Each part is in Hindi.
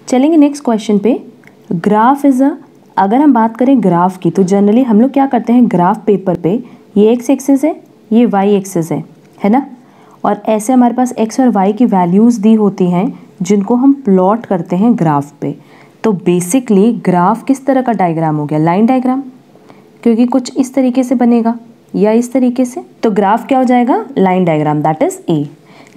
चलेंगे नेक्स्ट क्वेश्चन पे। ग्राफ इज अगर हम बात करें ग्राफ की तो जनरली हम लोग क्या करते हैं, ग्राफ पेपर पे ये एक्स एक्सिस है, ये वाई एक्सिस है ना, और ऐसे हमारे पास एक्स और वाई की वैल्यूज़ दी होती हैं जिनको हम प्लॉट करते हैं ग्राफ पे। तो बेसिकली ग्राफ किस तरह का डायग्राम हो गया, लाइन डायग्राम, क्योंकि कुछ इस तरीके से बनेगा या इस तरीके से, तो ग्राफ क्या हो जाएगा, line diagram, that is a.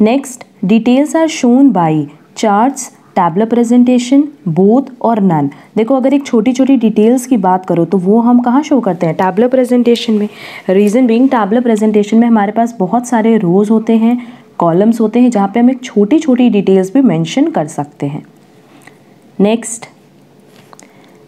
Next, details are shown by charts, tabular presentation, both और नन। देखो अगर एक छोटी छोटी डिटेल्स की बात करो तो वो हम कहाँ शो करते हैं, टैबुलर प्रेजेंटेशन में। रीज़न बीइंग टैबुलर प्रेजेंटेशन में हमारे पास बहुत सारे रोज होते हैं, कॉलम्स होते हैं, जहाँ पे हम एक छोटी छोटी डिटेल्स भी मेंशन कर सकते हैं। Next,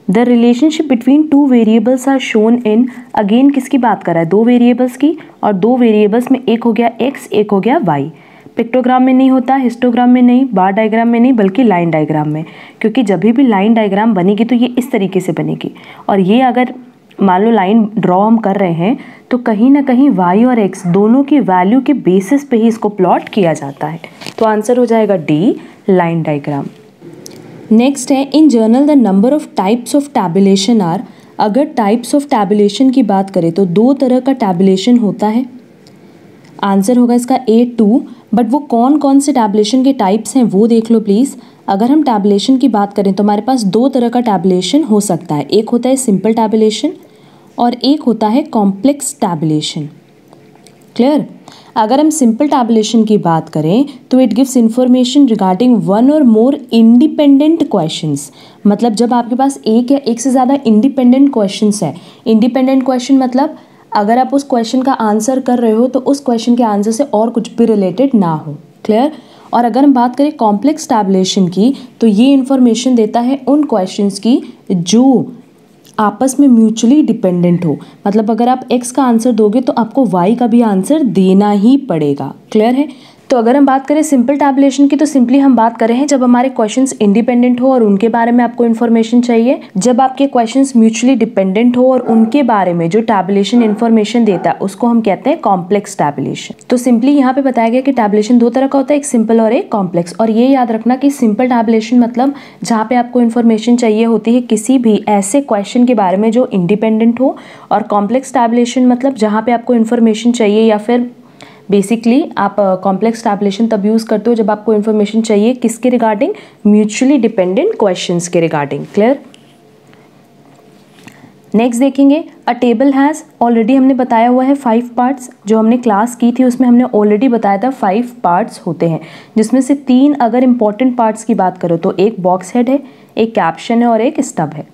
the relationship between two variables are shown in, again किसकी बात कर रहा है, दो वेरिएबल्स की, और दो वेरिएबल्स में एक हो गया एक्स, एक हो गया वाई। पिक्टोग्राम में नहीं होता, हिस्टोग्राम में नहीं, बार डायग्राम में नहीं, बल्कि लाइन डायग्राम में, क्योंकि जब भी लाइन डायग्राम बनेगी तो ये इस तरीके से बनेगी, और ये अगर मान लो लाइन ड्रॉ हम कर रहे हैं तो कहीं ना कहीं वाई और एक्स दोनों की वैल्यू के बेसिस पे ही इसको प्लॉट किया जाता है। तो आंसर हो जाएगा डी, लाइन डायग्राम। नेक्स्ट है, in general the number of types of tabulation are, अगर टाइप्स ऑफ टैबुलेशन की बात करें तो दो तरह का टैबुलेशन होता है। आंसर होगा इसका A2, बट वो कौन कौन से टैबुलेशन के टाइप्स हैं वो देख लो प्लीज़। अगर हम टैबुलेशन की बात करें तो हमारे पास दो तरह का टैबुलेशन हो सकता है, एक होता है सिंपल टैबुलेशन और एक होता है कॉम्प्लेक्स टैबुलेशन। क्लियर? अगर हम सिंपल टैबुलेशन की बात करें तो it gives information regarding one और मोर इंडिपेंडेंट क्वेश्चंस, मतलब जब आपके पास एक या एक से ज़्यादा इंडिपेंडेंट क्वेश्चंस है। इंडिपेंडेंट क्वेश्चन मतलब अगर आप उस क्वेश्चन का आंसर कर रहे हो तो उस क्वेश्चन के आंसर से और कुछ भी रिलेटेड ना हो। क्लियर? और अगर हम बात करें कॉम्प्लेक्स टैबुलेशन की तो ये इन्फॉर्मेशन देता है उन क्वेश्चंस की जो आपस में म्यूचुअली डिपेंडेंट हो, मतलब अगर आप x का आंसर दोगे तो आपको y का भी आंसर देना ही पड़ेगा। क्लियर है? तो अगर हम बात करें सिंपल टैबुलेशन की तो सिंपली हम बात कर रहे हैं जब हमारे क्वेश्चंस इंडिपेंडेंट हो और उनके बारे में आपको इन्फॉर्मेशन चाहिए। जब आपके क्वेश्चंस म्यूचुअली डिपेंडेंट हो और उनके बारे में जो टैबुलेशन इन्फॉर्मेशन देता है उसको हम कहते हैं कॉम्प्लेक्स टैबुलेशन। तो सिंपली यहाँ पे बताया गया कि टैबुलेशन दो तरह का होता है, एक सिंपल और एक कॉम्प्लेक्स। और ये याद रखना कि सिंपल टैबुलेशन मतलब जहाँ पे आपको इन्फॉर्मेशन चाहिए होती है किसी भी ऐसे क्वेश्चन के बारे में जो इंडिपेंडेंट हो, और कॉम्प्लेक्स टैबुलेशन मतलब जहाँ पे आपको इन्फॉर्मेशन चाहिए या फिर बेसिकली आप कॉम्प्लेक्स टैबुलेशन तब यूज़ करते हो जब आपको इन्फॉर्मेशन चाहिए किसके रिगार्डिंग, म्यूचुअली डिपेंडेंट क्वेश्चंस के रिगार्डिंग। क्लियर? नेक्स्ट देखेंगे, अ टेबल हैज़, ऑलरेडी हमने बताया हुआ है 5 पार्ट्स, जो हमने क्लास की थी उसमें हमने ऑलरेडी बताया था 5 पार्ट्स होते हैं, जिसमें से 3 अगर इंपॉर्टेंट पार्ट्स की बात करो तो एक बॉक्स हेड है, एक कैप्शन है और एक स्टब है।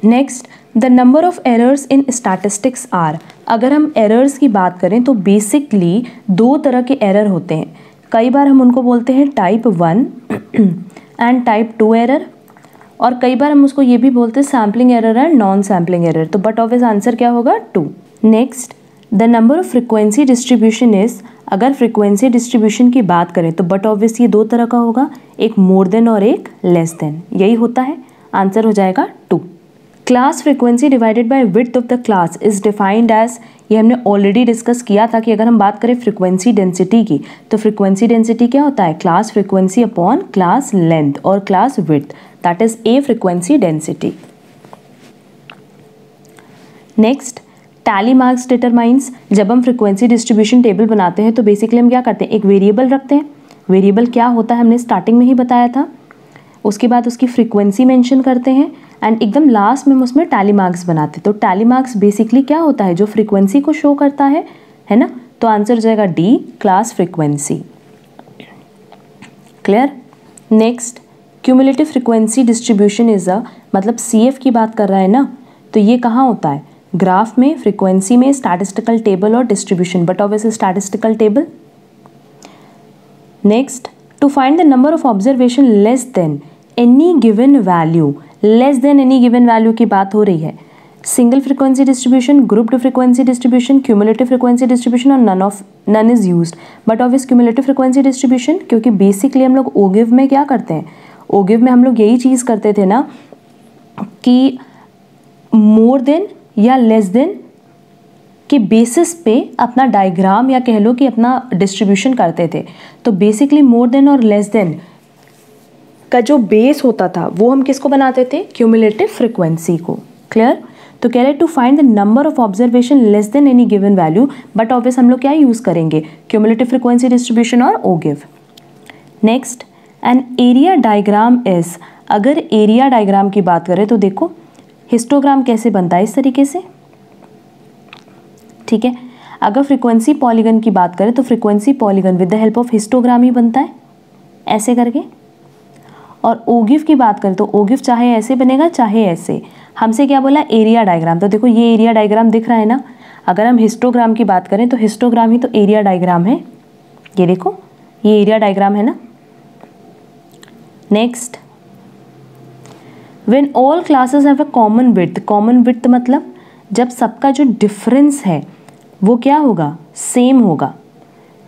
Next, the number of errors in statistics are, अगर हम एरर्स की बात करें तो बेसिकली दो तरह के एरर होते हैं, कई बार हम उनको बोलते हैं टाइप 1 एंड टाइप 2 एरर, और कई बार हम उसको ये भी बोलते हैं sampling error and non sampling error. तो बट ऑब्वियस आंसर क्या होगा 2। Next, the number of frequency distribution is, अगर फ्रिक्वेंसी डिस्ट्रीब्यूशन की बात करें तो बट ऑब्वियस ये दो तरह का होगा, एक मोर देन और एक लेस देन, यही होता है। आंसर हो जाएगा 2। Class frequency divided by width of the class is defined as, ये हमने ऑलरेडी डिस्कस किया था कि अगर हम बात करें फ्रीक्वेंसी डेंसिटी की तो फ्रीक्वेंसी डेंसिटी क्या होता है, class frequency upon class length और class width, that is a frequency density. Next, tally marks determines, जब हम फ्रीक्वेंसी डिस्ट्रीब्यूशन टेबल बनाते हैं तो बेसिकली हम क्या करते हैं, एक वेरिएबल रखते हैं। वेरिएबल क्या होता है हमने स्टार्टिंग में ही बताया था, उसके बाद उसकी फ्रीक्वेंसी मेंशन करते हैं एंड एकदम लास्ट में हम उसमें टैली मार्क्स बनाते हैं। तो टैली मार्क्स बेसिकली क्या होता है, जो फ्रीक्वेंसी को शो करता है ना। तो आंसर हो जाएगा D, class frequency. Clear? Next, cumulative frequency distribution is a, मतलब CF की बात कर रहा है ना, तो ये कहाँ होता है, ग्राफ में, फ्रीक्वेंसी में, स्टैटिस्टिकल टेबल और distribution, but obviously statistical table. Next, to find the number of observation less than any given value, less than any given value की बात हो रही है। Single frequency distribution, grouped frequency distribution, cumulative frequency distribution और none is used, but obvious cumulative frequency distribution, क्योंकि बेसिकली हम लोग ओगिव में क्या करते हैं, ओगिव में हम लोग यही चीज़ करते थे ना कि मोर देन या लेस देन के बेसिस पे अपना डायग्राम या कह लो कि अपना डिस्ट्रीब्यूशन करते थे। तो बेसिकली मोर देन और लेस देन का जो बेस होता था वो हम किसको बनाते थे, क्यूमुलेटिव फ्रीक्वेंसी को। क्लियर। तो कह रहे to find the number of observation less than any given value, but obvious हम लोग क्या यूज करेंगे, क्यूमुलेटिव फ्रीक्वेंसी डिस्ट्रीब्यूशन और ogive. Next, an area diagram is, अगर एरिया डायग्राम की बात करें तो देखो हिस्टोग्राम कैसे बनता है, इस तरीके से, ठीक है। अगर फ्रीक्वेंसी पॉलीगन की बात करें तो frequency polygon with the help of histogram ही बनता है, ऐसे करके। और ओगिव की बात करें तो ओगिव चाहे ऐसे बनेगा चाहे ऐसे। हमसे क्या बोला, एरिया डायग्राम, तो देखो ये एरिया डायग्राम दिख रहा है ना। अगर हम हिस्टोग्राम की बात करें तो हिस्टोग्राम ही तो एरिया डायग्राम है, ये देखो ये एरिया डायग्राम है ना। Next, when all classes have a common width, common width मतलब जब सबका जो डिफरेंस है वो क्या होगा, सेम होगा।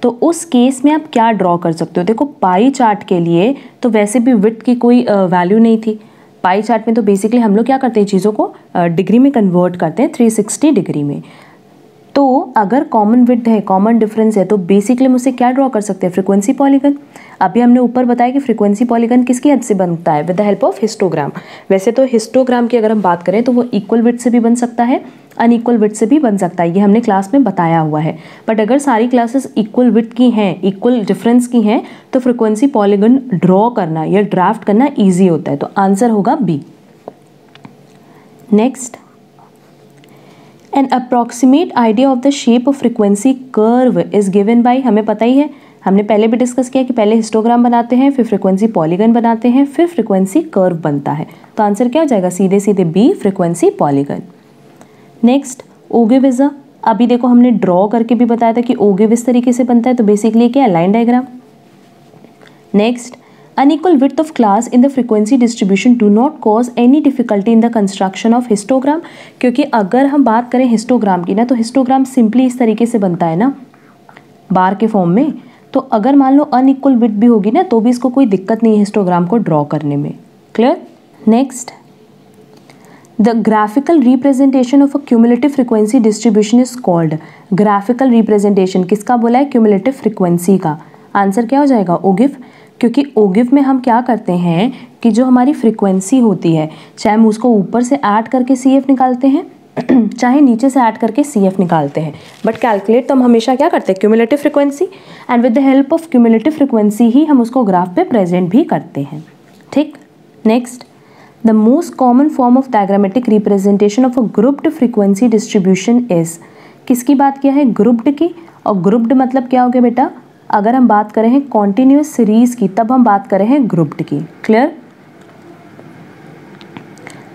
तो उस केस में आप क्या ड्रॉ कर सकते हो, देखो पाई चार्ट के लिए तो वैसे भी विड्थ की कोई वैल्यू नहीं थी। पाई चार्ट में तो बेसिकली हम लोग क्या करते हैं, चीज़ों को डिग्री में कन्वर्ट करते हैं, 360 डिग्री में। तो अगर कॉमन विड्थ है, कॉमन डिफरेंस है, तो बेसिकली हम उससे क्या ड्रॉ कर सकते हैं, फ्रीक्वेंसी पॉलीगन। अभी हमने ऊपर बताया कि फ्रीक्वेंसी पॉलीगन किसकी हेल्प से बनता है, with the help of histogram. वैसे तो हिस्टोग्राम की अगर हम बात करें तो वो इक्वल विड्थ से भी बन सकता है, अनइक्वल विड्थ से भी बन सकता है, ये हमने क्लास में बताया हुआ है। बट अगर सारी क्लासेस इक्वल विड्थ की हैं, इक्वल डिफरेंस की हैं, तो फ्रीक्वेंसी पॉलीगन ड्रॉ करना या ड्राफ्ट करना ईजी होता है। तो आंसर होगा B. Next, an approximate idea of the shape of frequency curve is given by, हमें पता ही है, हमने पहले भी डिस्कस किया कि पहले हिस्टोग्राम बनाते हैं, फिर फ्रीक्वेंसी पॉलीगन बनाते हैं, फिर फ्रीक्वेंसी कर्व बनता है। तो आंसर क्या हो जाएगा, सीधे सीधे B, frequency polygon. Next, ogive is a, अभी देखो हमने ड्रॉ करके भी बताया था कि ओगिव इस तरीके से बनता है, तो बेसिकली क्या है, line diagram. Next, unequal width of class in the frequency distribution do not cause any difficulty in the construction of histogram, क्योंकि अगर हम बात करें हिस्टोग्राम की ना, तो हिस्टोग्राम सिंपली इस तरीके से बनता है ना, बार के फॉर्म में। तो अगर मान लो अनइक्वल विड्थ भी होगी ना, तो भी इसको कोई दिक्कत नहीं है हिस्टोग्राम को ड्रॉ करने में। Clear. Next, the graphical representation of a cumulative frequency distribution is called, graphical representation किसका बोला है, क्यूमुलेटिव फ्रीक्वेंसी का। आंसर क्या हो जाएगा, ओगिव, क्योंकि ओगिव में हम क्या करते हैं कि जो हमारी फ्रीक्वेंसी होती है, चाहे हम उसको ऊपर से ऐड करके सी एफ निकालते हैं चाहे नीचे से ऐड करके सी एफ निकालते हैं, बट कैलकुलेट तो हम हमेशा क्या करते हैं, cumulative frequency, and with the help of cumulative frequency ही हम उसको ग्राफ पे प्रेजेंट भी करते हैं। ठीक। Next, the most common form of diagrammatic representation of a grouped frequency distribution is, किसकी बात किया है, ग्रुप्ड की। और ग्रुप्ड मतलब क्या हो गया बेटा, अगर हम बात करें हैं कॉन्टिन्यूस सीरीज की, तब हम बात करें हैं ग्रुप्ड की। क्लियर।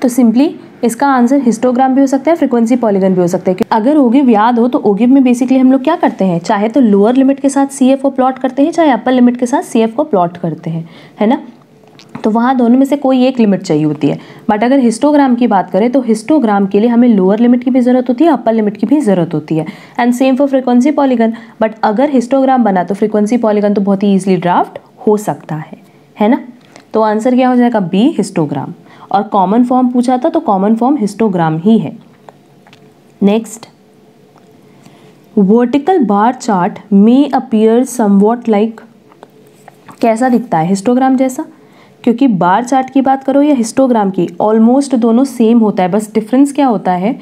तो सिंपली इसका आंसर हिस्टोग्राम भी हो सकता है, फ्रीक्वेंसी पॉलीगन भी हो सकता है। अगर ओगिव याद हो तो ओगिव में बेसिकली हम लोग क्या करते हैं, चाहे तो लोअर लिमिट के साथ सी एफ को प्लॉट करते हैं, चाहे अपर लिमिट के साथ सी एफ को प्लॉट करते हैं, है ना। तो वहाँ दोनों में से कोई एक लिमिट चाहिए होती है। बट अगर हिस्टोग्राम की बात करें तो हिस्टोग्राम के लिए हमें लोअर लिमिट की भी ज़रूरत होती है, अपर लिमिट की भी ज़रूरत होती है, and same for frequency polygon. But अगर हिस्टोग्राम बना तो फ्रीक्वेंसी पॉलीगन तो बहुत ही ईजिली ड्राफ्ट हो सकता है ना। तो आंसर क्या हो जाएगा, बी, हिस्टोग्राम। और कॉमन फॉर्म पूछा था तो कॉमन फॉर्म हिस्टोग्राम ही है। नेक्स्ट, वर्टिकल बार चार्ट में अपीयर समवॉट लाइक, कैसा दिखता है, हिस्टोग्राम जैसा। क्योंकि बार चार्ट की बात करो या हिस्टोग्राम की, ऑलमोस्ट दोनों सेम होता है, बस डिफरेंस क्या होता है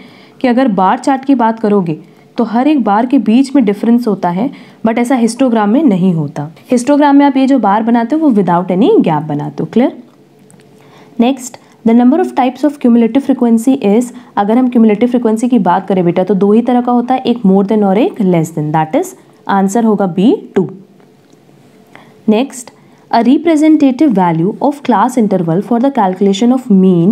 कि अगर बार चार्ट की बात करोगे तो हर एक बार के बीच में डिफरेंस होता है, बट ऐसा हिस्टोग्राम में नहीं होता। हिस्टोग्राम में आप ये जो बार बनाते हो वो विदाउट एनी गैप बनाते हो। Clear. Next, the number of types of cumulative frequency is, अगर हम क्यूमुलेटिव फ्रीक्वेंसी की बात करें बेटा तो दो ही तरह का होता है, एक मोर देन और एक less than, that is answer होगा B, 2। Next, a representative value of class interval for the calculation of mean,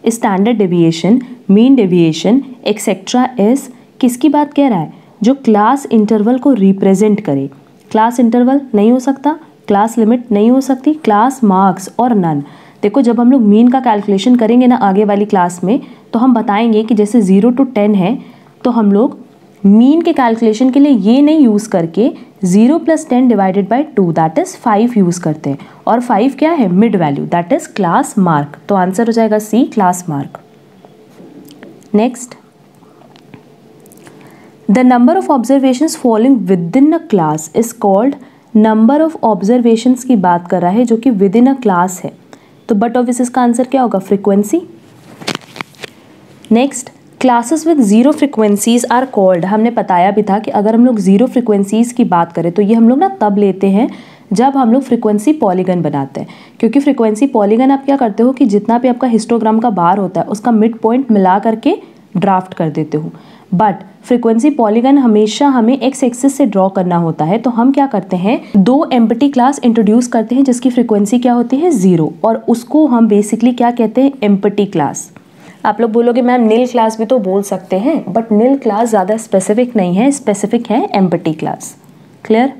standard deviation, mean deviation etc. is, किसकी बात कह रहा है, जो क्लास इंटरवल को रिप्रेजेंट करे। क्लास इंटरवल नहीं हो सकता, क्लास लिमिट नहीं हो सकती, क्लास मार्क्स और नन। देखो जब हम लोग मीन का कैलकुलेशन करेंगे ना आगे वाली क्लास में, तो हम बताएंगे कि जैसे 0 to 10 है, तो हम लोग मीन के कैलकुलेशन के लिए ये नहीं यूज़ करके 0 + 10 divided by 2 that is 5 use करते हैं। और 5 क्या है, mid value, that is class mark. तो आंसर हो जाएगा C, class mark. Next, the number of observations following within a class is called, number of observations की बात कर रहा है जो कि विद इन अ क्लास है। तो बट ऑब्वियस इसका आंसर क्या होगा, frequency. Next, classes with zero frequencies are called. हमने बताया भी था कि अगर हम लोग जीरो फ्रिक्वेंसीज की बात करें तो ये हम लोग ना तब लेते हैं जब हम लोग फ्रीक्वेंसी पॉलीगन बनाते हैं, क्योंकि फ्रीक्वेंसी पॉलीगन आप क्या करते हो कि जितना भी आपका हिस्टोग्राम का बार होता है उसका मिड पॉइंट मिला करके ड्राफ्ट कर देते हो। बट फ्रीक्वेंसी पॉलीगन हमेशा हमें एक्स एक्सिस से ड्रॉ करना होता है, तो हम क्या करते हैं, दो एम्प्टी क्लास इंट्रोड्यूस करते हैं जिसकी फ्रीक्वेंसी क्या होती है, जीरो, और उसको हम बेसिकली क्या कहते हैं, एम्प्टी क्लास। आप लोग बोलोगे मैम नील क्लास भी तो बोल सकते हैं, बट नील क्लास ज़्यादा स्पेसिफिक नहीं है, स्पेसिफिक है empty class. Clear?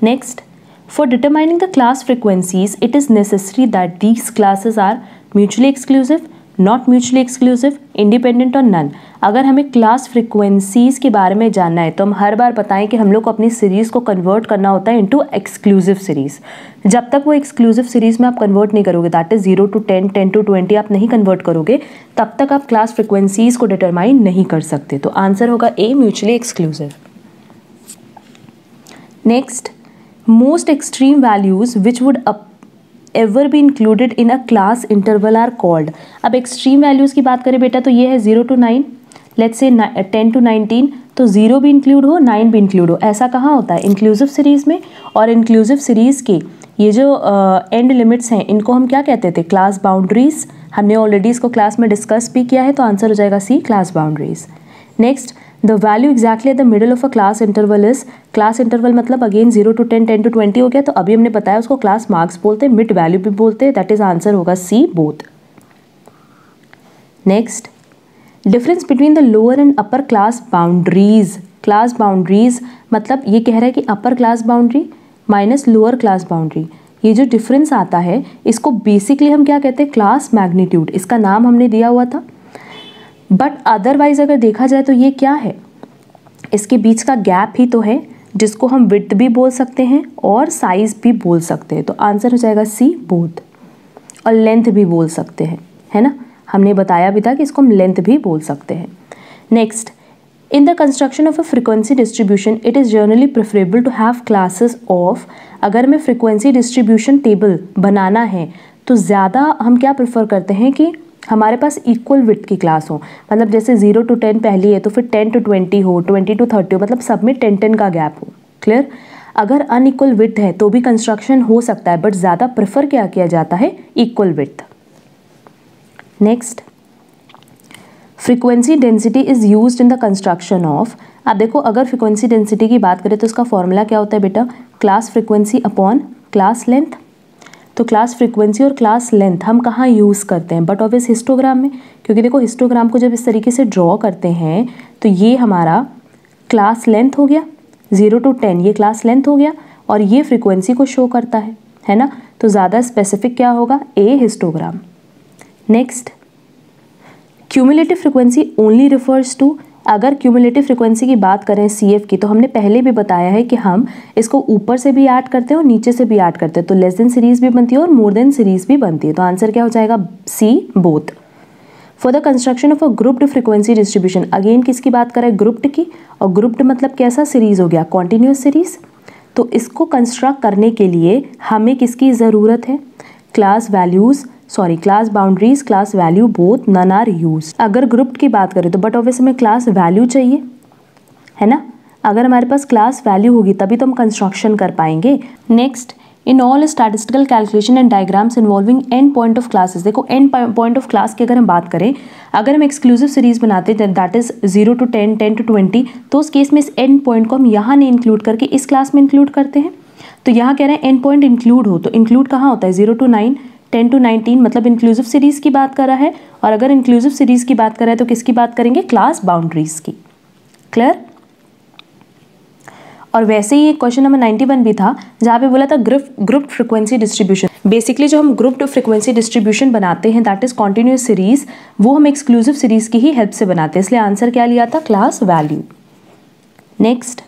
Next, for determining the class frequencies it is necessary that these classes are mutually exclusive, not mutually exclusive, independent और नन। अगर हमें क्लास फ्रीक्वेंसीज के बारे में जानना है तो हम हर बार बताएं कि हम लोग को अपनी सीरीज़ को कन्वर्ट करना होता है इनटू एक्सक्लूसिव सीरीज़। जब तक वो एक्सक्लूसिव सीरीज़ में आप कन्वर्ट नहीं करोगे, दैट इज़ 0 to 10, 10 to 20 आप नहीं कन्वर्ट करोगे, तब तक आप क्लास फ्रीक्वेंसीज को डिटरमाइन नहीं कर सकते। तो आंसर होगा A, mutually exclusive. Next, most extreme values which would ever be included in a class interval are called. अब एक्सट्रीम वैल्यूज़ की बात करें बेटा तो ये है 0 to 9, लेट्स से 10 to 19, तो 0 भी इंक्लूड हो 9 भी इंक्लूड हो, ऐसा कहाँ होता है, इंक्लूसिव सीरीज़ में। और इंक्लूसिव सीरीज़ के ये जो एंड लिमिट्स हैं इनको हम क्या कहते थे, क्लास बाउंड्रीज। हमने ऑलरेडी इसको क्लास में डिस्कस भी किया है, तो आंसर हो जाएगा C, class boundaries. Next, the value exactly at the middle of a class interval is, class interval मतलब अगेन 0 to 10, 10 to 20 हो गया, तो अभी हमने बताया उसको क्लास मार्क्स बोलते हैं, मिड वैल्यू भी बोलते हैं, दैट इज आंसर होगा C, both. Next, difference between the lower and upper class boundaries. Class boundaries मतलब ये कह रहा है कि upper class boundary minus lower class boundary, ये जो डिफरेंस आता है इसको बेसिकली हम क्या कहते हैं, क्लास मैग्नीट्यूड, इसका नाम हमने दिया हुआ था। बट अदरवाइज अगर देखा जाए तो ये क्या है, इसके बीच का गैप ही तो है, जिसको हम विड्थ भी बोल सकते हैं और साइज भी बोल सकते हैं, तो आंसर हो जाएगा सी, बोथ। और लेंथ भी बोल सकते हैं, है ना, हमने बताया भी था कि इसको हम लेंथ भी बोल सकते हैं। Next, in the construction of a frequency distribution it is generally preferable to have classes of. अगर हमें फ्रीक्वेंसी डिस्ट्रीब्यूशन टेबल बनाना है तो ज़्यादा हम क्या प्रेफर करते हैं कि हमारे पास इक्वल विड्थ की क्लास हो, मतलब जैसे 0 to 10 पहली है तो फिर 10 to 20 हो, 20 to 30 हो, मतलब सब में 10-10 का गैप हो। क्लियर? अगर अनइक्वल विड्थ है तो भी कंस्ट्रक्शन हो सकता है, बट ज़्यादा प्रेफर क्या किया जाता है, equal width. Next, frequency density is used in the construction of. आप देखो अगर फ्रीक्वेंसी डेंसिटी की बात करें तो इसका फॉर्मूला क्या होता है बेटा, class frequency upon class length. तो क्लास फ्रीक्वेंसी और क्लास लेंथ हम कहाँ यूज़ करते हैं, बट ऑब्वियस हिस्टोग्राम में, क्योंकि देखो हिस्टोग्राम को जब इस तरीके से ड्रॉ करते हैं तो ये हमारा क्लास लेंथ हो गया, 0 to 10 ये क्लास लेंथ हो गया, और ये फ्रीक्वेंसी को शो करता है ना, तो ज़्यादा स्पेसिफिक क्या होगा, A, histogram. Next, cumulative frequency only refers to. अगर क्यूमुलेटिव फ्रीक्वेंसी की बात करें CF की, तो हमने पहले भी बताया है कि हम इसको ऊपर से भी ऐड करते हैं और नीचे से भी ऐड करते हैं, तो लेस देन सीरीज भी बनती है और मोर देन सीरीज भी बनती है, तो आंसर क्या हो जाएगा, C, both. For the construction of a grouped frequency distribution, again किसकी बात करें, ग्रुप्ड की, और ग्रुप्ड मतलब कैसा, सीरीज हो गया, कॉन्टिन्यूस सीरीज। तो इसको कंस्ट्रक्ट करने के लिए हमें किसकी ज़रूरत है, class values, sorry class boundaries, class value, both none are use. अगर ग्रुप की बात करें तो बट ऑब्वियस हमें क्लास वैल्यू चाहिए, है ना, अगर हमारे पास क्लास वैल्यू होगी तभी तो हम कंस्ट्रक्शन कर पाएंगे। Next, in all statistical calculation and diagrams involving and point of classes. देखो एंड पॉइंट ऑफ क्लास की अगर हम बात करें, अगर हम एक्सक्लूसिव सीरीज बनाते हैं दैट इज 0 to 10, 10 to 20, तो उस केस में इस एंड पॉइंट को हम यहाँ नहीं इंक्लूड करके इस क्लास में इंक्लूड करते हैं। तो यहाँ कह रहे हैं एंड पॉइंट इंक्लूड हो, तो इंक्लूड कहाँ होता है, 0 to 9, 10 to 19, मतलब इंक्लूसिव सीरीज की बात कर रहा है, और अगर इंक्लूसिव सीरीज की बात कर रहा है तो किसकी बात करेंगे, क्लास बाउंड्रीज की। क्लियर? और वैसे ही एक क्वेश्चन नंबर 91 भी था जहाँ पे बोला था ग्रुप फ्रीक्वेंसी डिस्ट्रीब्यूशन। बेसिकली जो हम ग्रुप्ड फ्रीक्वेंसी डिस्ट्रीब्यूशन बनाते हैं दैट इज कॉन्टिन्यूस सीरीज, वो हम एक्सक्लूसिव सीरीज की ही हेल्प से बनाते हैं, इसलिए आंसर क्या लिया था, class value. Next,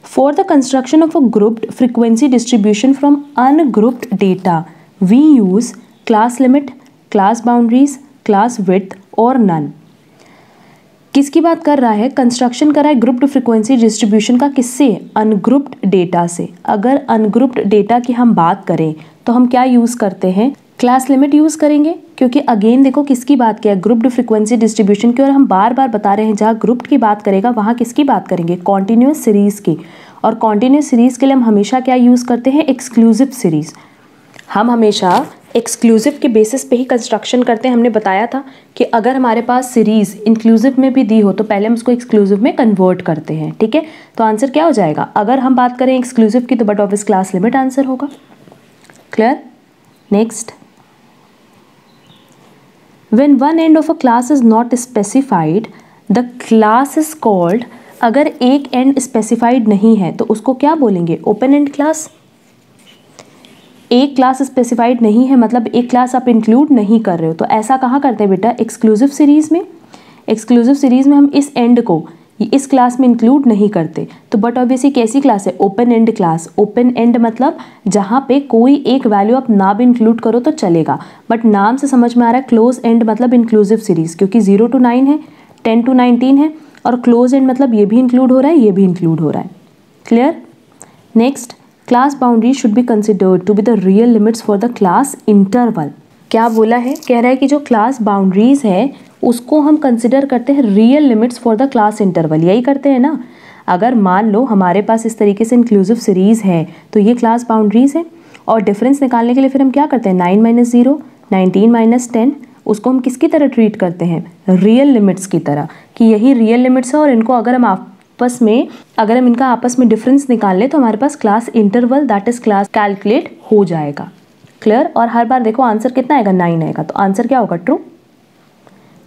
for the construction of a grouped frequency distribution from ungrouped data we use class limit, class boundaries, class width और none। किसकी बात कर रहा है, कंस्ट्रक्शन कर रहा है ग्रुप्ड फ्रीक्वेंसी डिस्ट्रीब्यूशन का, किससे, अनग्रुप्ड डेटा से। अगर अनग्रुप्ड डेटा की हम बात करें तो हम क्या यूज़ करते हैं, क्लास लिमिट यूज़ करेंगे, क्योंकि अगेन देखो किसकी बात किया, ग्रुप्ड फ्रीक्वेंसी डिस्ट्रीब्यूशन की, और हम बार बार बता रहे हैं जहाँ ग्रुप्ड की बात करेगा वहाँ किसकी बात करेंगे, कॉन्टिन्यूस सीरीज़ की। और कॉन्टिन्यूस सीरीज़ के लिए हम हमेशा क्या यूज़ करते हैं, एक्सक्लूसिव सीरीज़। हम हमेशा एक्सक्लूसिव के बेसिस पे ही कंस्ट्रक्शन करते हैं। हमने बताया था कि अगर हमारे पास सीरीज़ इंक्लूसिव में भी दी हो तो पहले हम उसको एक्सक्लूसिव में कन्वर्ट करते हैं, ठीक है। तो आंसर क्या हो जाएगा, अगर हम बात करें एक्सक्लूसिव की तो बट ऑफ इस क्लास लिमिट आंसर होगा। Clear. Next, when one end of a class is not specified, the class is called, अगर एक एंड स्पेसिफाइड नहीं है तो उसको क्या बोलेंगे, ओपन एंड क्लास। एक क्लास स्पेसिफाइड नहीं है मतलब एक क्लास आप इंक्लूड नहीं कर रहे हो, तो ऐसा कहाँ करते हैं बेटा, एक्सक्लूसिव सीरीज़ में। एक्सक्लूसिव सीरीज़ में हम इस एंड को इस क्लास में इंक्लूड नहीं करते, तो बट ऑब्वियसली कैसी क्लास है, open and class. Open and मतलब जहाँ पे कोई एक वैल्यू आप ना भी इंक्लूड करो तो चलेगा, बट नाम से समझ में आ रहा है क्लोज एंड मतलब इंक्लूसिव सीरीज़, क्योंकि 0 to 9 है, 10 to 19 है, और क्लोज एंड मतलब ये भी इंक्लूड हो रहा है, ये भी इंक्लूड हो रहा है। Clear. Next, class boundary should be considered to be the real limits for the class interval. क्या बोला है, कह रहा है कि जो क्लास बाउंड्रीज है उसको हम कंसिडर करते हैं real limits for the class interval. यही करते हैं ना, अगर मान लो हमारे पास इस तरीके से इंक्लूसिव सीरीज़ है तो ये क्लास बाउंड्रीज है, और डिफरेंस निकालने के लिए फिर हम क्या करते हैं, 9 - 0, 19 - 10, उसको हम किसकी तरह ट्रीट करते हैं, रियल लिमिट्स की तरह, कि यही रियल लिमिट्स है, और इनको अगर हम इनका आपस में डिफरेंस निकाल लें तो हमारे पास class interval that is class calculate हो जाएगा। क्लियर। और हर बार देखो आंसर कितना आएगा, 9 आएगा, तो आंसर क्या होगा, true.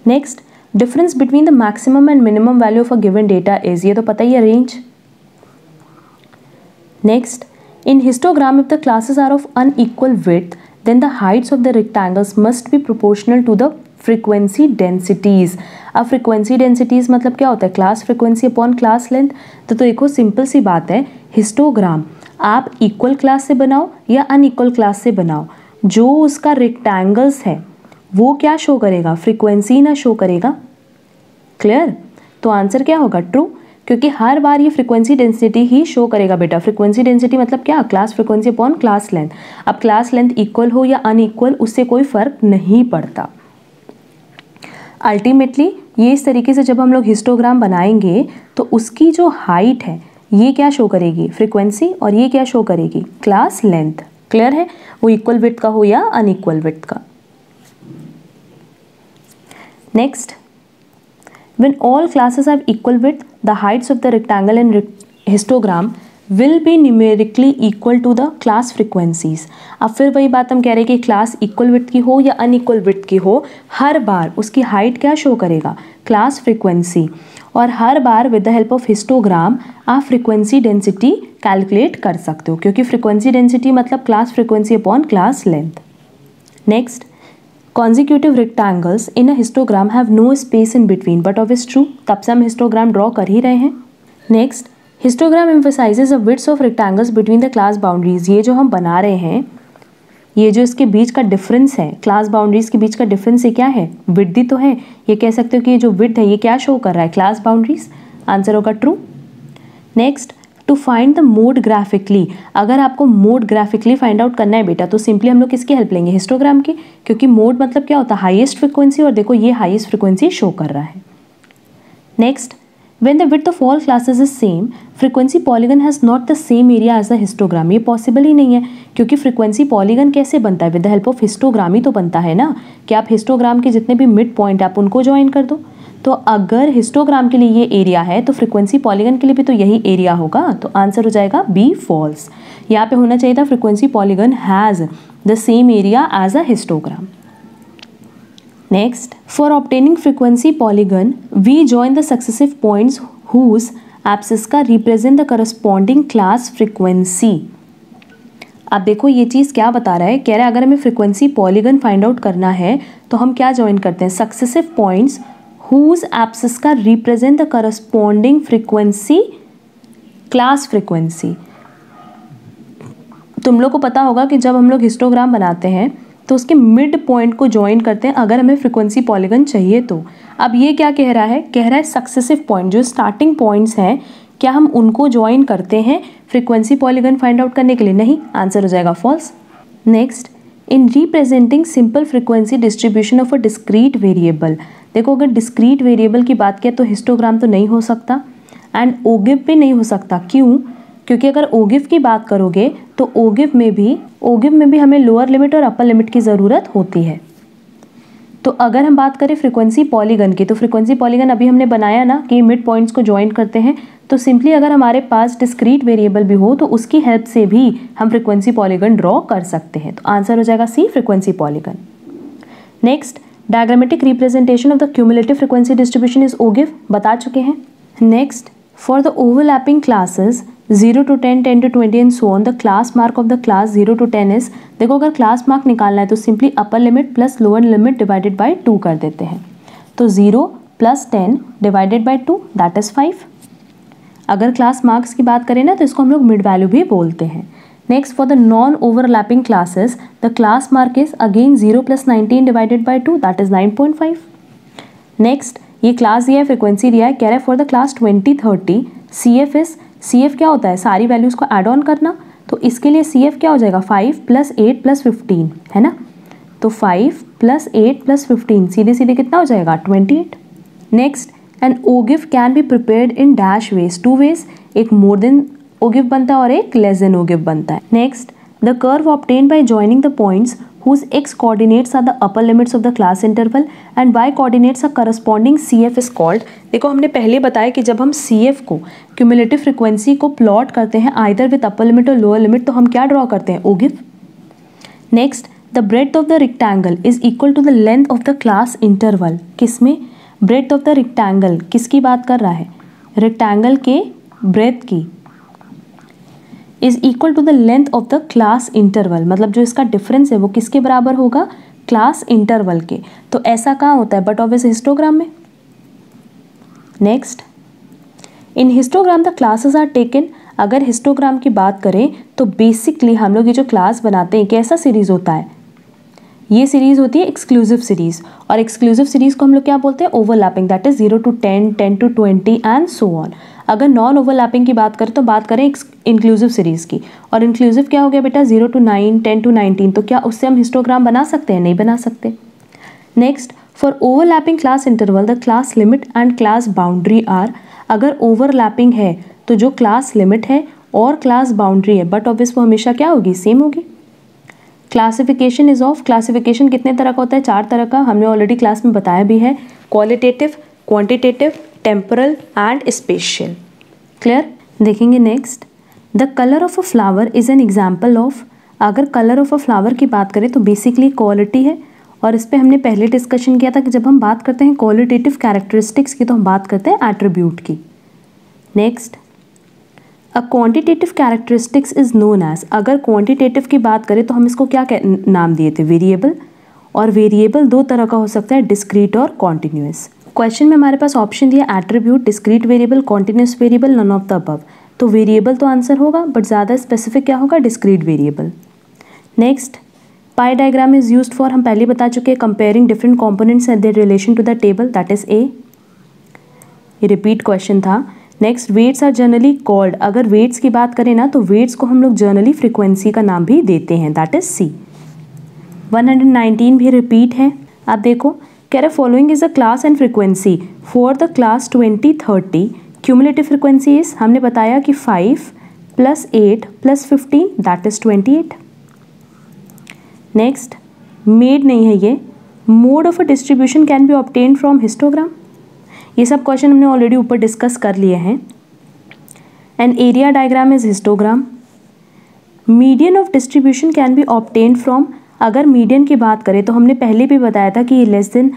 Next, difference between the maximum and minimum value of a given data is, ये तो पता ही है, range. Next, in histogram if the classes are of unequal width then the heights of the rectangles must be proportional to the frequency densities. अब फ्रीक्वेंसी डेंसिटीज मतलब क्या होता है, class frequency upon class length. तो देखो सिंपल सी बात है, हिस्टोग्राम आप इक्वल क्लास से बनाओ या अनइक्वल क्लास से बनाओ, जो उसका रेक्टेंगल्स है वो क्या शो करेगा, फ्रीक्वेंसी ना शो करेगा। क्लियर। तो आंसर क्या होगा, ट्रू, क्योंकि हर बार ये फ्रीक्वेंसी डेंसिटी ही शो करेगा बेटा। फ्रीक्वेंसी डेंसिटी मतलब क्या, class frequency upon class length. अब क्लास लेंथ इक्वल हो या अनइक्वल उससे कोई फर्क नहीं पड़ता। अल्टीमेटली ये इस तरीके से जब हम लोग हिस्टोग्राम बनाएंगे तो उसकी जो हाइट है ये क्या शो करेगी, फ्रीक्वेंसी, और ये क्या शो करेगी, क्लास लेंथ। क्लियर है, वो इक्वल विड्थ का हो या अनइक्वल विड्थ का। Next, when all classes have equal width the heights of the rectangle in histogram will be numerically equal to the class frequencies. अब फिर वही बात हम कह रहे हैं कि क्लास इक्वल विड्थ की हो या अनइक्वल विड्थ की हो, हर बार उसकी हाइट क्या शो करेगा, क्लास फ्रीक्वेंसी, और हर बार with the help of histogram आप फ्रीक्वेंसी डेंसिटी कैलकुलेट कर सकते हो, क्योंकि फ्रीक्वेंसी डेंसिटी मतलब class frequency upon class length. Next, consecutive rectangles in a histogram have no space in between but obvious true, तब से हम हिस्टोग्राम ड्रॉ कर ही रहे हैं। Next, histogram emphasizes the width of rectangles between the class boundaries. ये जो हम बना रहे हैं, ये जो इसके बीच का डिफरेंस है, क्लास बाउंड्रीज के बीच का डिफरेंस ये क्या है, विड्थ ही तो है। ये कह सकते हो कि ये जो विड्थ है ये क्या शो कर रहा है, क्लास बाउंड्रीज। आंसर होगा true. Next, to find the mode graphically, अगर आपको मोड ग्राफिकली फाइंड आउट करना है बेटा तो सिंपली हम लोग किसकी हेल्प लेंगे, हिस्टोग्राम की, क्योंकि मोड मतलब क्या होता है, हाईएस्ट फ्रिक्वेंसी, और देखो ये हाईएस्ट फ्रिक्वेंसी शो कर रहा है। Next, when the width of all classes is same, frequency polygon has not the same area as the histogram। ये पॉसिबल ही नहीं है, क्योंकि फ्रीक्वेंसी पॉलीगन कैसे बनता है, with the help of histogram ही तो बनता है ना, कि आप हिस्टोग्राम के जितने भी मिड पॉइंट आप उनको ज्वाइन कर दो। तो अगर हिस्टोग्राम के लिए ये एरिया है तो फ्रीक्वेंसी पॉलीगन के लिए भी तो यही एरिया होगा, तो आंसर हो जाएगा बी, फॉल्स। यहाँ पे होना चाहिए था frequency polygon has the same area as a histogram. Next, for obtaining frequency polygon, we join the successive points whose abscissa का represent the corresponding class frequency। अब देखो ये चीज़ क्या बता रहा है, कह रहा है अगर हमें फ्रीक्वेंसी पॉलीगन फाइंड आउट करना है तो हम क्या ज्वाइन करते हैं, सक्सेसिव पॉइंट्स whose abscissa का represent the corresponding frequency class frequency। तुम लोग को पता होगा कि जब हम लोग हिस्टोग्राम बनाते हैं तो उसके मिड पॉइंट को ज्वाइन करते हैं अगर हमें फ्रीक्वेंसी पॉलीगन चाहिए तो। अब ये क्या कह रहा है, कह रहा है सक्सेसिव पॉइंट जो स्टार्टिंग पॉइंट्स हैं क्या हम उनको ज्वाइन करते हैं फ्रीक्वेंसी पॉलीगन फाइंड आउट करने के लिए, नहीं, आंसर हो जाएगा false. Next, in representing simple frequency distribution of a discrete variable, देखो अगर डिस्क्रीट वेरिएबल की बात किया तो हिस्टोग्राम तो नहीं हो सकता एंड ओगिव भी नहीं हो सकता। क्यों? क्योंकि अगर ओगिव की बात करोगे तो ओगिव में भी हमें लोअर लिमिट और अपर लिमिट की ज़रूरत होती है। तो अगर हम बात करें फ्रीक्वेंसी पॉलीगन की, तो फ्रीक्वेंसी पॉलीगन अभी हमने बनाया ना कि मिड पॉइंट्स को ज्वाइन करते हैं, तो सिंपली अगर हमारे पास डिस्क्रीट वेरिएबल भी हो तो उसकी हेल्प से भी हम फ्रीक्वेंसी पॉलीगन ड्रॉ कर सकते हैं। तो आंसर हो जाएगा C, frequency polygon. Next, diagrammatic representation of the cumulative frequency distribution is ogive, बता चुके हैं। Next, for the overlapping classes 0 to 10, 10 to 20 and so on, the class mark of the class 0 to 10 is, देखो अगर क्लास मार्क निकालना है तो simply upper limit plus lower limit divided by 2 कर देते हैं। तो 0 + 10 डिवाइडेड बाय 2 दैट इज 5। अगर क्लास मार्क्स की बात करें ना तो इसको हम लोग मिड वैल्यू भी बोलते हैं। Next, for the non overlapping classes the class mark is again 0 + 19 divided by 2 that is 9.5। Next, ये क्लास दिया है, फ्रीक्वेंसी दिया है, कह रहा है फॉर द क्लास 20-30 CF क्या होता है, सारी वैल्यूज को ऐड ऑन करना, तो इसके लिए CF क्या हो जाएगा 5 + 8 + 15 है ना। तो 5 + 8 + 15 सीधे सीधे कितना हो जाएगा 28। Next, an ogive can be prepared in dash ways, 2 ways, एक मोर देन ओगिव बनता है और एक लेस देन ओगिव बनता है। Next, the curve obtained by joining the points whose x coordinates are the upper limits of the class interval and y coordinates are corresponding CF is called। देखो हमने पहले बताया कि जब हम CF को क्यूमुलेटिव फ्रीक्वेंसी को प्लॉट करते हैं आइदर विद अपर लिमिट और लोअर लिमिट तो हम क्या ड्रॉ करते हैं, ogive. Next, the breadth of the rectangle is equal to the length of the class interval, किसमें, ब्रेड्थ ऑफ द रेक्टेंगल किसकी बात कर रहा है, रेक्टेंगल के ब्रेड्थ की, is equal to the length of the class interval, मतलब जो इसका डिफरेंस है वो किसके बराबर होगा, क्लास इंटरवल के। तो ऐसा कहाँ होता है, बट ऑब्वियस हिस्टोग्राम में। Next, in histogram the classes are taken, अगर हिस्टोग्राम की बात करें तो बेसिकली हम लोग ये जो क्लास बनाते हैं कैसा सीरीज होता है, ये सीरीज होती है एक्सक्लूसिव सीरीज, और एक्सक्लूसिव सीरीज को हम लोग क्या बोलते हैं, overlapping, that is 0 to 10, 10 to 20 and so on. अगर नॉन ओवरलैपिंग की बात करें तो बात करें इंक्लूसिव सीरीज की, और इंक्लूसिव क्या हो गया बेटा 0 to 9, 10 to 19, तो क्या उससे हम हिस्टोग्राम बना सकते हैं, नहीं बना सकते। Next, for overlapping class interval the class limit and class boundary are, अगर ओवरलैपिंग है तो जो क्लास लिमिट है और क्लास बाउंड्री है बट ऑब्वियस वो हमेशा क्या होगी, सेम होगी। क्लासिफिकेशन इज ऑफ, क्लासिफिकेशन कितने तरह का होता है, 4 तरह का, हमने ऑलरेडी क्लास में बताया भी है, qualitative, quantitative, temporal and spatial. Clear, देखेंगे। Next, the colour of a flower is an example of, अगर कलर ऑफ अ फ्लावर की बात करें तो बेसिकली क्वालिटी है, और इस पर हमने पहले डिस्कशन किया था कि जब हम बात करते हैं क्वालिटेटिव कैरेक्टरिस्टिक्स की तो हम बात करते हैं एट्रीब्यूट की। Next, a quantitative characteristics is known as, अगर क्वांटिटेटिव की बात करें तो हम इसको क्या नाम दिए थे, वेरिएबल, और वेरिएबल 2 तरह का हो सकता है, डिस्क्रीट और कॉन्टिन्यूस। क्वेश्चन में हमारे पास ऑप्शन दिया attribute, discrete variable, continuous variable, none of the above, तो वेरिएबल तो आंसर होगा बट ज़्यादा स्पेसिफिक क्या होगा, discrete variable. Next, pie diagram is used for, हम पहले बता चुके हैं, comparing different components and their relation to the table, that is a, ये रिपीट क्वेश्चन था। Next, weights are generally called, अगर वेट्स की बात करें ना तो वेट्स को हम लोग जनरली फ्रीक्वेंसी का नाम भी देते हैं, दैट इज सी। 119 भी रिपीट है। आप देखो, कह रहे following is a class and frequency for the class 20-30, cumulative frequency is, हमने बताया कि 5 + 8 + 15 दैट इज 28। नेक्स्ट, मेड नहीं है ये, mode of a distribution can be obtained from histogram, ये सब क्वेश्चन हमने ऑलरेडी ऊपर डिस्कस कर लिए हैं। N area diagram is histogram. Median of distribution can be obtained from, अगर मीडियन की बात करें तो हमने पहले भी बताया था कि ये लेस देन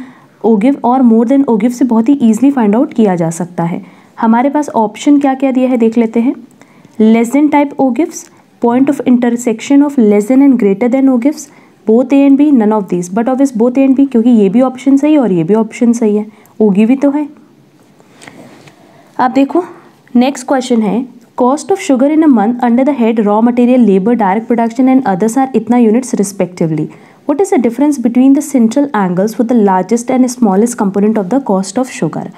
ओगिव और मोर देन ओगिव से बहुत ही ईजिली फाइंड आउट किया जा सकता है। हमारे पास ऑप्शन क्या क्या दिया है देख लेते हैं। Less than type ogives, point of intersection of less than and greater than ogives, both A and B, none of this, but obvious both A and B, क्योंकि ये भी ऑप्शन सही है और ये भी ऑप्शन सही है, ओगिव भी तो है। आप देखो, नेक्स्ट क्वेश्चन है, cost of sugar in a month under the head raw material, labour, direct production and others are इतना units respectively, what is the difference between the central angles for the largest and smallest component of the cost of sugar.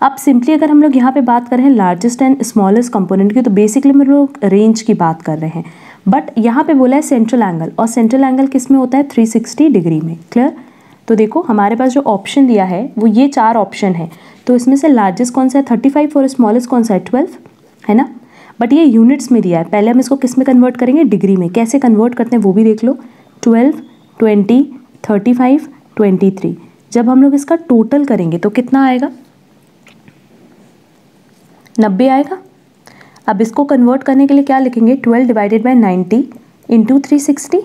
अब सिंपली अगर हम लोग यहाँ पे बात कर रहे हैं लार्जेस्ट एंड स्मॉलेस्ट कंपोनेंट की तो बेसिकली हम लोग रेंज की बात कर रहे हैं, बट यहाँ पे बोला है सेंट्रल एंगल, और सेंट्रल एंगल किस में होता है 360 डिग्री में। क्लियर? तो देखो हमारे पास जो ऑप्शन दिया है वो ये 4 ऑप्शन है, तो इसमें से लार्जेस्ट कौन सा है 35 और स्मॉलेस्ट कौन सा है 12, है ना। बट ये यूनिट्स में दिया है, पहले हम इसको किस में कन्वर्ट करेंगे, डिग्री में। कैसे कन्वर्ट करते हैं वो भी देख लो। 12, 20, 35, 23। जब हम लोग इसका टोटल करेंगे तो कितना आएगा, 90 आएगा। अब इसको कन्वर्ट करने के लिए क्या लिखेंगे, 12 डिवाइडेड बाई 90 इंटू 360,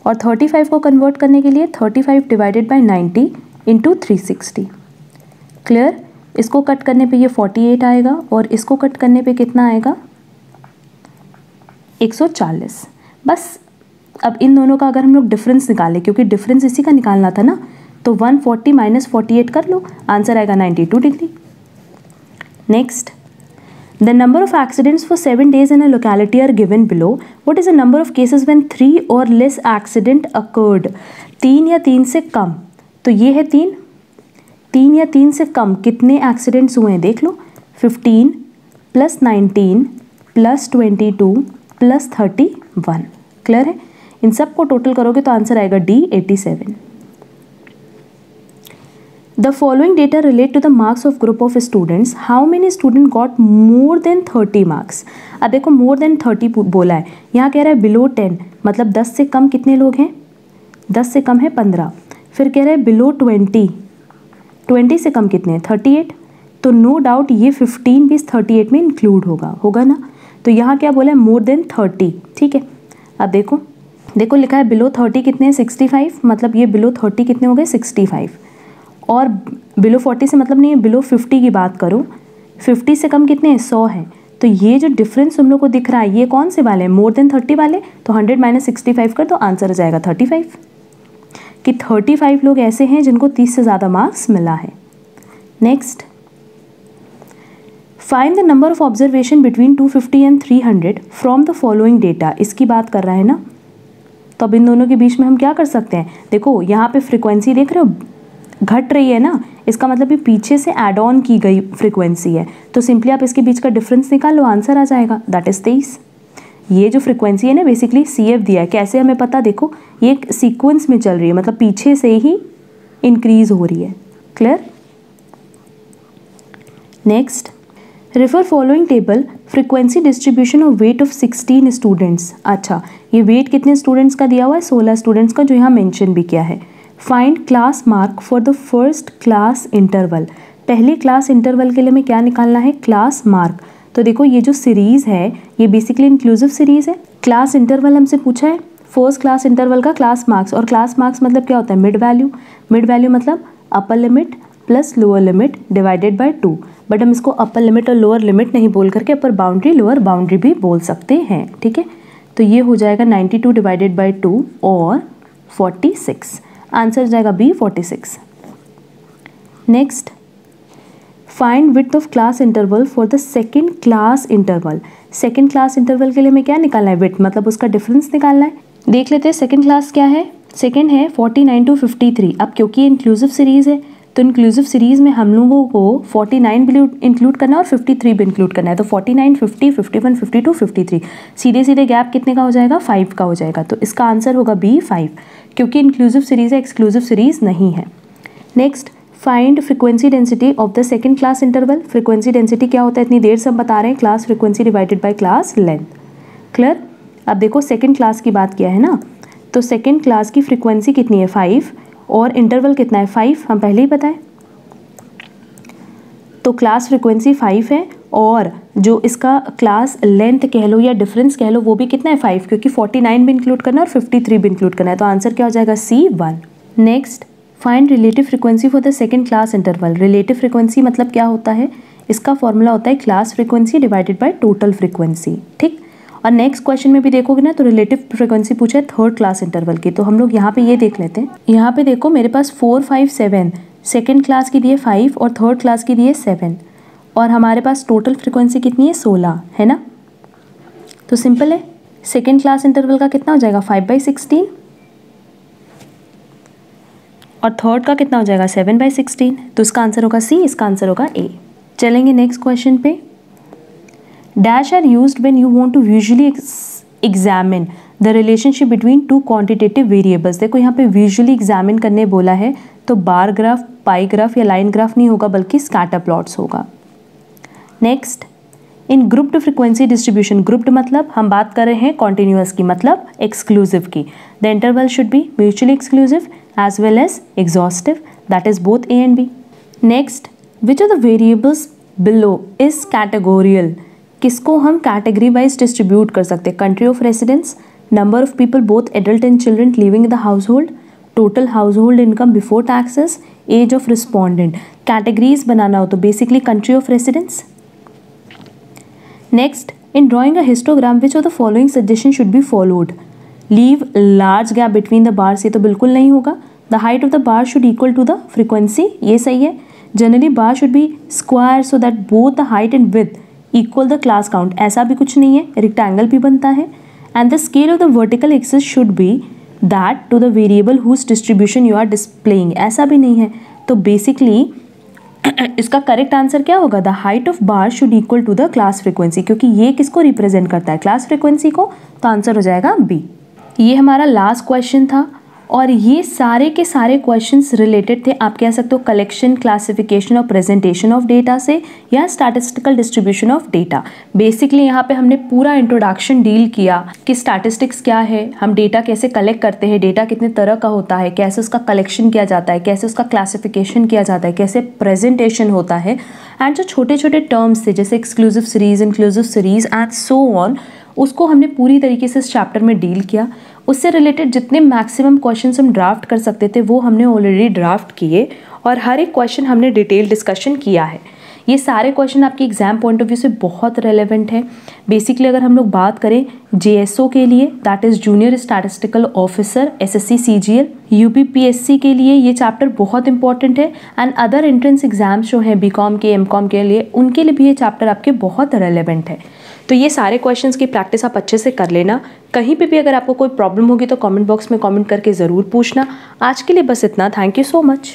और 35 को कन्वर्ट करने के लिए 35 डिवाइडेड बाई 90 इंटू 360। क्लियर? इसको कट करने पे ये 48 आएगा, और इसको कट करने पे कितना आएगा 140। बस अब इन दोनों का अगर हम लोग डिफरेंस निकालें, क्योंकि डिफरेंस इसी का निकालना था ना, तो 140 माइनस 48 कर लो, आंसर आएगा 92 degree. Next, the number of accidents for 7 days इन a locality are given below. What is the number of cases when 3 और लेस एक्सीडेंट अकर्ड। 3 या 3 से कम, तो ये है 3 या 3 से कम कितने एक्सीडेंट्स हुए हैं देख लो। 15 प्लस 19 प्लस 22 प्लस 31। क्लियर है? इन सब को टोटल करोगे तो आंसर आएगा D 87। The following data relate to the marks of group of students. How many student got more than 30 marks. अब देखो मोर देन 30 बोला है, यहाँ कह रहा है बिलो 10, मतलब 10 से कम कितने लोग हैं, 10 से कम है 15। फिर कह रहा है बिलो 20, 20 से कम कितने हैं 38। तो नो डाउट ये 15 भी 38 में इंक्लूड होगा ना। तो यहाँ क्या बोला है, मोर देन 30। ठीक है, अब देखो लिखा है बिलो 30 कितने हैं 65, मतलब ये बिलो 30 कितने हो गए 65। और बिलो 40 से मतलब नहीं है, बिलो 50 की बात करो, 50 से कम कितने हैं 100 है। तो ये जो डिफरेंस तुम लोग को दिख रहा है ये कौन से वाले हैं, मोर देन 30 वाले। तो 100 माइनस 65 कर दो, आंसर आ जाएगा 35, कि 35 लोग ऐसे हैं जिनको 30 से ज़्यादा मार्क्स मिला है। Next, find the number of observation between 250 and 300 from the following data. इसकी बात कर रहा है ना, तो अब इन दोनों के बीच में हम क्या कर सकते हैं, देखो यहाँ पे फ्रिक्वेंसी देख रहे हो घट रही है ना, इसका मतलब ये पीछे से ऐड ऑन की गई फ्रिक्वेंसी है। तो सिंपली आप इसके बीच का डिफरेंस निकाल लो, आंसर आ जाएगा, दैट इज 23। ये जो फ्रिक्वेंसी है ना बेसिकली CF दिया है, कैसे हमें पता, देखो ये एक सीक्वेंस में चल रही है, मतलब पीछे से ही इंक्रीज हो रही है। Clear? Next, refer following table frequency distribution of weight of 16 students. अच्छा, ये वेट कितने स्टूडेंट्स का दिया हुआ है, 16 स्टूडेंट्स का, जो यहाँ मेंशन भी किया है। Find class mark for the first class interval. पहले क्लास इंटरवल के लिए हमें क्या निकालना है, क्लास मार्क। तो देखो ये जो सीरीज़ है ये बेसिकली इंक्लूसिव सीरीज़ है। क्लास इंटरवल हमसे पूछा है, फर्स्ट क्लास इंटरवल का क्लास मार्क्स, और क्लास मार्क्स मतलब क्या होता है, मिड वैल्यू। मिड वैल्यू मतलब अपर limit plus lower limit divided by 2। But हम इसको अपर लिमिट और लोअर लिमिट नहीं बोल करके अपर बाउंड्री लोअर बाउंड्री भी बोल सकते हैं। ठीक है, तो ये हो जाएगा 92 डिवाइडेड बाई 2 और 46, आंसर जाएगा B 46। Next, find width of class interval for the second class interval. Second class interval के लिए हमें क्या निकालना है, विड्थ मतलब उसका डिफरेंस निकालना है। देख लेते हैं सेकेंड क्लास क्या है, सेकेंड है 49 to 53। अब क्योंकि इंक्लूसिव सीरीज़ है तो इंक्लूसिव सीरीज़ में हम लोगों को 49 भी इंक्लूड करना है और 53 भी इंक्लूड करना है। तो 49, 50, 51, 52, 53, सीधे सीधे गैप कितने का हो जाएगा, 5 का हो जाएगा। तो इसका आंसर होगा बी 5, क्योंकि इंक्लूसिव सीरीज़ है, एक्सक्लूसिव सीरीज़ नहीं है। Next, find frequency density of the second class interval. Frequency density क्या होता है, इतनी देर से हम बता रहे हैं, class frequency divided bye class length. Clear? अब देखो सेकेंड क्लास की बात किया है ना, तो सेकेंड क्लास की फ्रीक्वेंसी कितनी है 5 और इंटरवल कितना है 5, हम पहले ही बताएं। तो क्लास फ्रीक्वेंसी 5 है और जो इसका क्लास लेंथ कह लो या डिफरेंस कह लो वो भी कितना है 5, क्योंकि 49 भी इंक्लूड करना है और 53 भी इंक्लूड करना है। तो आंसर क्या हो जाएगा C1। Next, find relative frequency for the second class interval. Relative frequency मतलब क्या होता है, इसका फॉर्मूला होता है class frequency divided by total frequency. ठीक, और नेक्स्ट क्वेश्चन में भी देखोगे ना तो रिलेटिव फ्रीक्वेंसी पूछा है थर्ड क्लास इंटरवल की। तो हम लोग यहाँ पे ये देख लेते हैं, यहाँ पे देखो मेरे पास 4, 5, 7 सेकेंड क्लास की दिए 5 और थर्ड क्लास की दिए 7, और हमारे पास टोटल फ्रीक्वेंसी कितनी है 16 है ना। तो सिंपल है, सेकेंड क्लास इंटरवल का कितना हो जाएगा 5/16 और थर्ड का कितना हो जाएगा 7/16। तो इसका आंसर होगा C, इसका आंसर होगा A। चलेंगे नेक्स्ट क्वेश्चन पे। Dash are used when you want to visually examine the relationship between two quantitative variables. देखो यहाँ पे विजुअली एग्जामिन करने बोला है, तो बार ग्राफ, पाई ग्राफ या लाइन ग्राफ नहीं होगा बल्कि स्कैटर प्लॉट्स होगा। Next, in grouped frequency distribution, grouped मतलब हम बात कर रहे हैं कॉन्टिन्यूअस की, मतलब एक्सक्लूसिव की। The interval should be mutually exclusive as well as exhaustive, that is both A and B. Next, which of the variables below is categorical, किसको हम कैटेगरी वाइज डिस्ट्रीब्यूट कर सकते हैं? Country of residence, number of people both adult and children living in the household, total household income before taxes, age of respondent. Categories बनाना हो तो basically country of residence. Next, in drawing a histogram which of the following suggestion should be followed? Leave large gap between the bars, ये तो बिल्कुल नहीं होगा। The height of the bar should equal to the frequency, ये सही है। Generally bar should be square so that both the height and width equal the class count, ऐसा भी कुछ नहीं है, रेक्टेंगल भी बनता है। And the scale of the vertical axis should be that to the variable whose distribution you are displaying, ऐसा भी नहीं है। तो बेसिकली इसका करेक्ट आंसर क्या होगा? The height of bar should equal to the class frequency, क्योंकि ये किसको रिप्रेजेंट करता है? क्लास फ्रीक्वेंसी को। तो आंसर हो जाएगा बी। ये हमारा लास्ट क्वेश्चन था और ये सारे के सारे क्वेश्चंस रिलेटेड थे, आप कह सकते हो कलेक्शन, क्लासिफिकेशन और प्रेजेंटेशन ऑफ डेटा से, या statistical distribution of data. Basically यहाँ पे हमने पूरा इंट्रोडक्शन डील किया कि स्टैटिस्टिक्स क्या है, हम डेटा कैसे कलेक्ट करते हैं, डेटा कितने तरह का होता है, कैसे उसका कलेक्शन किया जाता है, कैसे उसका क्लासिफिकेशन किया जाता है, कैसे प्रेजेंटेशन होता है, एंड जो छोटे छोटे टर्म्स थे जैसे exclusive series, inclusive series and so on, उसको हमने पूरी तरीके से इस चैप्टर में डील किया। उससे रिलेटेड जितने मैक्सिमम क्वेश्चंस हम ड्राफ्ट कर सकते थे वो हमने ऑलरेडी ड्राफ्ट किए और हर एक क्वेश्चन हमने डिटेल डिस्कशन किया है। ये सारे क्वेश्चन आपके एग्जाम पॉइंट ऑफ व्यू से बहुत रेलेवेंट है। बेसिकली अगर हम लोग बात करें जेएसओ के लिए, that is junior statistical officer, SSC CGL, UPPSC के लिए ये चैप्टर बहुत इंपॉर्टेंट है, एंड अदर एंट्रेंस एग्जाम्स जो हैं बीकॉम के, एमकॉम के लिए, उनके लिए भी ये चैप्टर आपके बहुत रेलेवेंट है। तो ये सारे क्वेश्चंस की प्रैक्टिस आप अच्छे से कर लेना। कहीं पे भी अगर आपको कोई प्रॉब्लम होगी तो कमेंट बॉक्स में कमेंट करके ज़रूर पूछना। आज के लिए बस इतना। Thank you so much.